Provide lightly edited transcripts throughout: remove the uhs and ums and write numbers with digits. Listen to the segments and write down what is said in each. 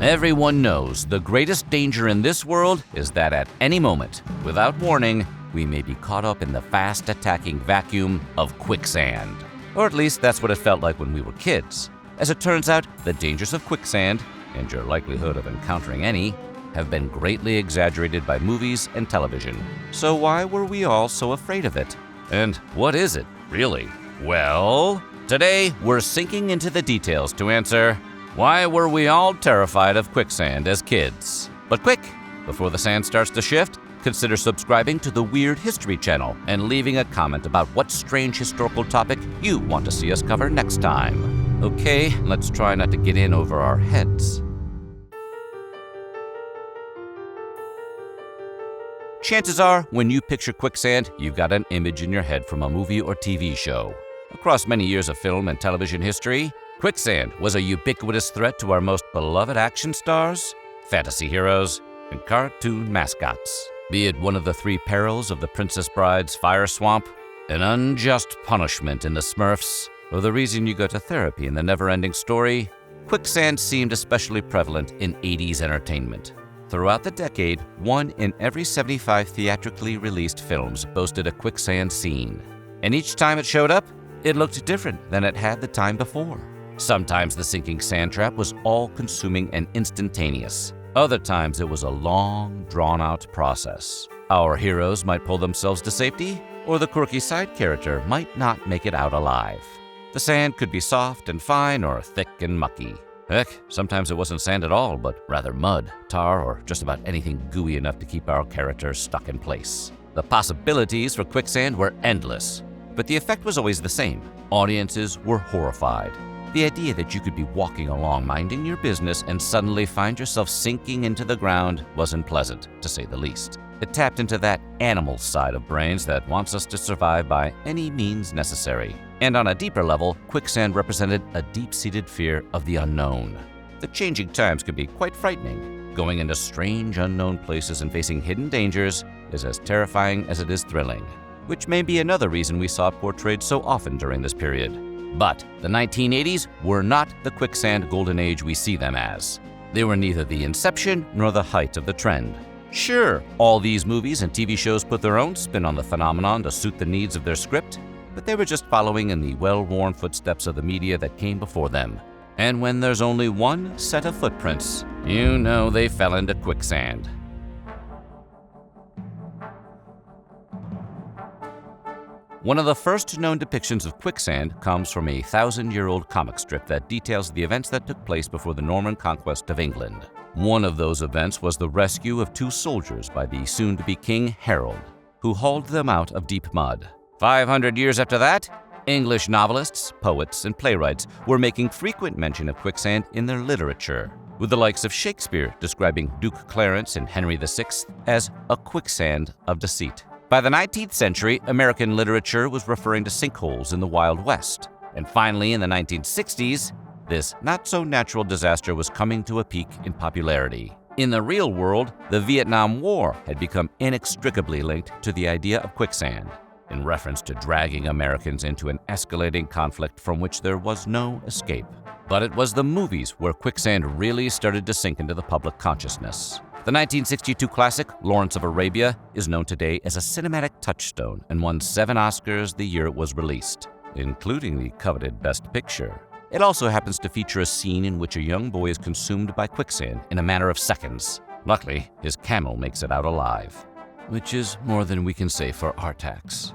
Everyone knows the greatest danger in this world is that at any moment, without warning, we may be caught up in the fast-attacking vacuum of quicksand. Or at least that's what it felt like when we were kids. As it turns out, the dangers of quicksand, and your likelihood of encountering any, have been greatly exaggerated by movies and television. So why were we all so afraid of it? And what is it, really? Well, today we're sinking into the details to answer, why were we all terrified of quicksand as kids? But quick, before the sand starts to shift, consider subscribing to the Weird History channel and leaving a comment about what strange historical topic you want to see us cover next time. Okay, let's try not to get in over our heads. Chances are, when you picture quicksand, you've got an image in your head from a movie or TV show. Across many years of film and television history, quicksand was a ubiquitous threat to our most beloved action stars, fantasy heroes, and cartoon mascots. Be it one of the three perils of the Princess Bride's fire swamp, an unjust punishment in the Smurfs, or the reason you go to therapy in the never-ending story, quicksand seemed especially prevalent in 80s entertainment. Throughout the decade, 1 in every 75 theatrically released films boasted a quicksand scene. And each time it showed up, it looked different than it had the time before. Sometimes the sinking sand trap was all-consuming and instantaneous. Other times it was a long, drawn-out process. Our heroes might pull themselves to safety, or the quirky side character might not make it out alive. The sand could be soft and fine or thick and mucky. Heck, sometimes it wasn't sand at all, but rather mud, tar, or just about anything gooey enough to keep our characters stuck in place. The possibilities for quicksand were endless, but the effect was always the same. Audiences were horrified. The idea that you could be walking along minding your business and suddenly find yourself sinking into the ground wasn't pleasant, to say the least. It tapped into that animal side of brains that wants us to survive by any means necessary. And on a deeper level, quicksand represented a deep-seated fear of the unknown. The changing times could be quite frightening. Going into strange, unknown places and facing hidden dangers is as terrifying as it is thrilling, which may be another reason we saw it portrayed so often during this period. But the 1980s were not the quicksand golden age we see them as. They were neither the inception nor the height of the trend. Sure, all these movies and TV shows put their own spin on the phenomenon to suit the needs of their script, but they were just following in the well-worn footsteps of the media that came before them. And when there's only one set of footprints, you know they fell into quicksand. One of the first known depictions of quicksand comes from a 1,000-year-old comic strip that details the events that took place before the Norman conquest of England. One of those events was the rescue of 2 soldiers by the soon-to-be King Harold, who hauled them out of deep mud. 500 years after that, English novelists, poets, and playwrights were making frequent mention of quicksand in their literature, with the likes of Shakespeare describing Duke Clarence and Henry VI as a quicksand of deceit. By the 19th century, American literature was referring to sinkholes in the Wild West. And finally, in the 1960s, this not-so-natural disaster was coming to a peak in popularity. In the real world, the Vietnam War had become inextricably linked to the idea of quicksand, in reference to dragging Americans into an escalating conflict from which there was no escape. But it was the movies where quicksand really started to sink into the public consciousness. The 1962 classic, Lawrence of Arabia, is known today as a cinematic touchstone and won 7 Oscars the year it was released, including the coveted Best Picture. It also happens to feature a scene in which a young boy is consumed by quicksand in a matter of seconds. Luckily, his camel makes it out alive, which is more than we can say for our tax.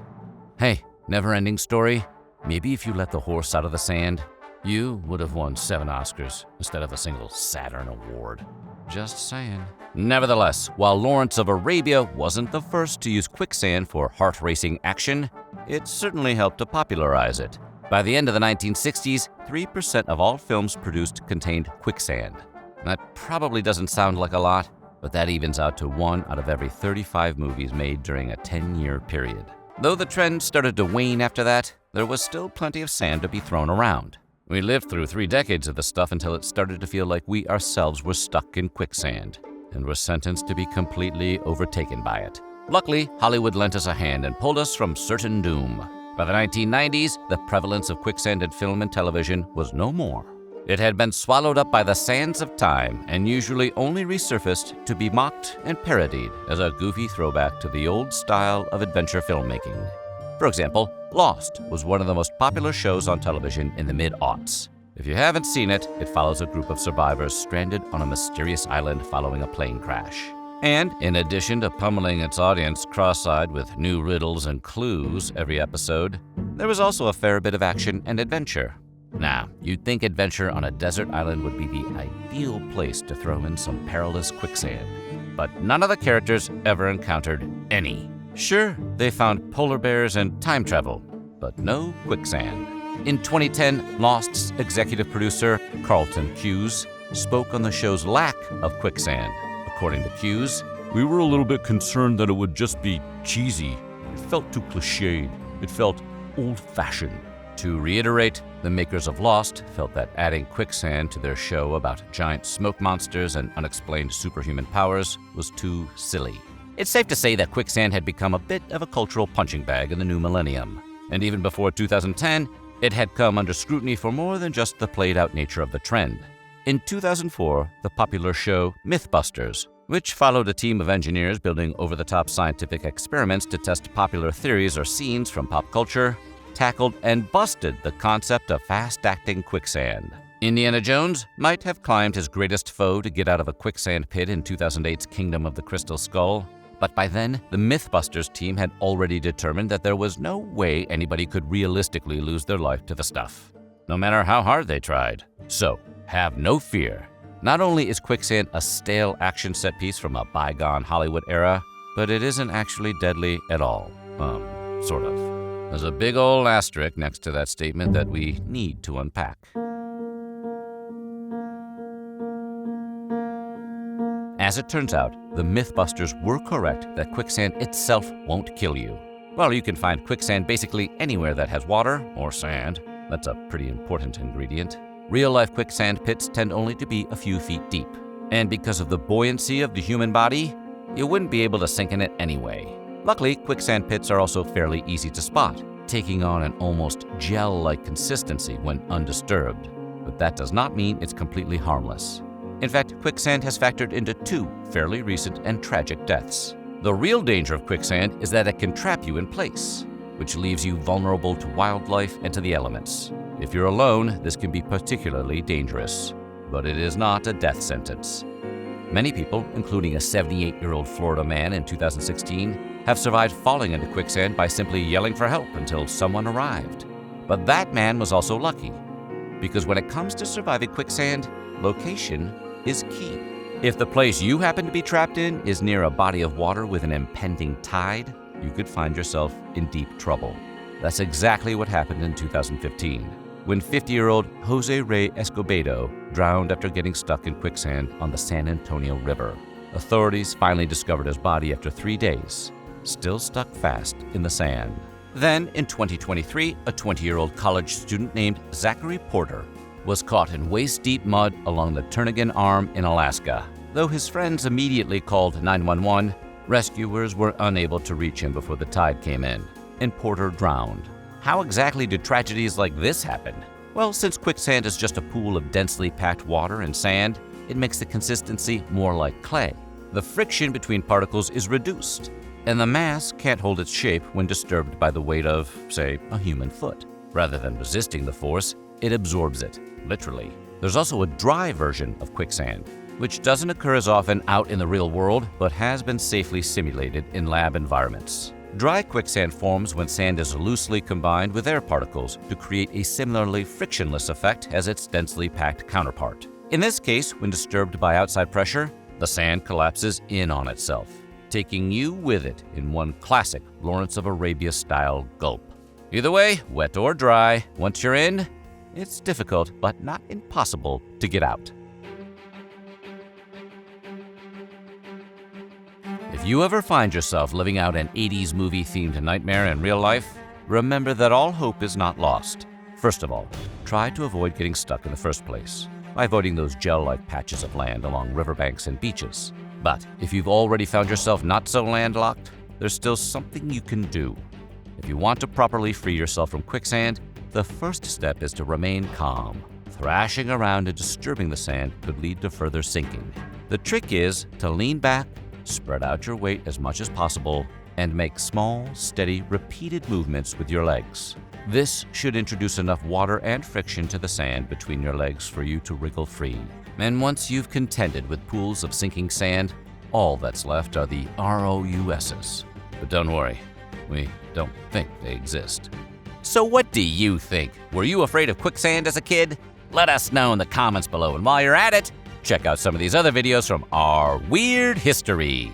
Hey, never-ending story, maybe if you let the horse out of the sand, you would have won 7 Oscars instead of a single Saturn Award. Just saying. Nevertheless, while Lawrence of Arabia wasn't the first to use quicksand for heart-racing action, it certainly helped to popularize it. By the end of the 1960s, 3% of all films produced contained quicksand. That probably doesn't sound like a lot, but that evens out to 1 out of every 35 movies made during a 10-year period. Though the trend started to wane after that, there was still plenty of sand to be thrown around. We lived through 3 decades of the stuff until it started to feel like we ourselves were stuck in quicksand and were sentenced to be completely overtaken by it. Luckily, Hollywood lent us a hand and pulled us from certain doom. By the 1990s, the prevalence of quicksand in film and television was no more. It had been swallowed up by the sands of time and usually only resurfaced to be mocked and parodied as a goofy throwback to the old style of adventure filmmaking. For example, Lost was one of the most popular shows on television in the mid-aughts. If you haven't seen it, it follows a group of survivors stranded on a mysterious island following a plane crash. And in addition to pummeling its audience cross-eyed with new riddles and clues every episode, there was also a fair bit of action and adventure. Now, you'd think adventure on a desert island would be the ideal place to throw in some perilous quicksand, but none of the characters ever encountered any. Sure, they found polar bears and time travel, but no quicksand. In 2010, Lost's executive producer, Carlton Cuse, spoke on the show's lack of quicksand. According to Cuse, "We were a little bit concerned that it would just be cheesy. It felt too cliched. It felt old-fashioned." To reiterate, the makers of Lost felt that adding quicksand to their show about giant smoke monsters and unexplained superhuman powers was too silly. It's safe to say that quicksand had become a bit of a cultural punching bag in the new millennium. And even before 2010, it had come under scrutiny for more than just the played-out nature of the trend. In 2004, the popular show Mythbusters, which followed a team of engineers building over-the-top scientific experiments to test popular theories or scenes from pop culture, tackled and busted the concept of fast-acting quicksand. Indiana Jones might have climbed his greatest foe to get out of a quicksand pit in 2008's Kingdom of the Crystal Skull, but by then, the Mythbusters team had already determined that there was no way anybody could realistically lose their life to the stuff, no matter how hard they tried. So, have no fear. Not only is quicksand a stale action set piece from a bygone Hollywood era, but it isn't actually deadly at all. Sort of. There's a big ol' asterisk next to that statement that we need to unpack. As it turns out, the Mythbusters were correct that quicksand itself won't kill you. Well, you can find quicksand basically anywhere that has water or sand. That's a pretty important ingredient. Real-life quicksand pits tend only to be a few feet deep. And because of the buoyancy of the human body, you wouldn't be able to sink in it anyway. Luckily, quicksand pits are also fairly easy to spot, taking on an almost gel-like consistency when undisturbed. But that does not mean it's completely harmless. In fact, quicksand has factored into 2 fairly recent and tragic deaths. The real danger of quicksand is that it can trap you in place, which leaves you vulnerable to wildlife and to the elements. If you're alone, this can be particularly dangerous, but it is not a death sentence. Many people, including a 78-year-old Florida man in 2016, have survived falling into quicksand by simply yelling for help until someone arrived. But that man was also lucky, because when it comes to surviving quicksand, location is key. If the place you happen to be trapped in is near a body of water with an impending tide, you could find yourself in deep trouble. That's exactly what happened in 2015, when 50-year-old Jose Rey Escobedo drowned after getting stuck in quicksand on the San Antonio River. Authorities finally discovered his body after 3 days, still stuck fast in the sand. Then, in 2023, a 20-year-old college student named Zachary Porter was caught in waist-deep mud along the Turnagain Arm in Alaska. Though his friends immediately called 911, rescuers were unable to reach him before the tide came in, and Porter drowned. How exactly do tragedies like this happen? Well, since quicksand is just a pool of densely packed water and sand, it makes the consistency more like clay. The friction between particles is reduced, and the mass can't hold its shape when disturbed by the weight of, say, a human foot. Rather than resisting the force, it absorbs it, literally. There's also a dry version of quicksand, which doesn't occur as often out in the real world, but has been safely simulated in lab environments. Dry quicksand forms when sand is loosely combined with air particles to create a similarly frictionless effect as its densely packed counterpart. In this case, when disturbed by outside pressure, the sand collapses in on itself, taking you with it in one classic Lawrence of Arabia-style gulp. Either way, wet or dry, once you're in, it's difficult but not impossible to get out. If you ever find yourself living out an 80s movie-themed nightmare in real life, remember that all hope is not lost. First of all, try to avoid getting stuck in the first place by avoiding those gel-like patches of land along riverbanks and beaches. But if you've already found yourself not so landlocked, there's still something you can do. If you want to properly free yourself from quicksand, the first step is to remain calm. Thrashing around and disturbing the sand could lead to further sinking. The trick is to lean back, spread out your weight as much as possible, and make small, steady, repeated movements with your legs. This should introduce enough water and friction to the sand between your legs for you to wriggle free. And once you've contended with pools of sinking sand, all that's left are the ROUSs. But don't worry, we don't think they exist. So what do you think? Were you afraid of quicksand as a kid? Let us know in the comments below, and while you're at it, check out some of these other videos from our weird history.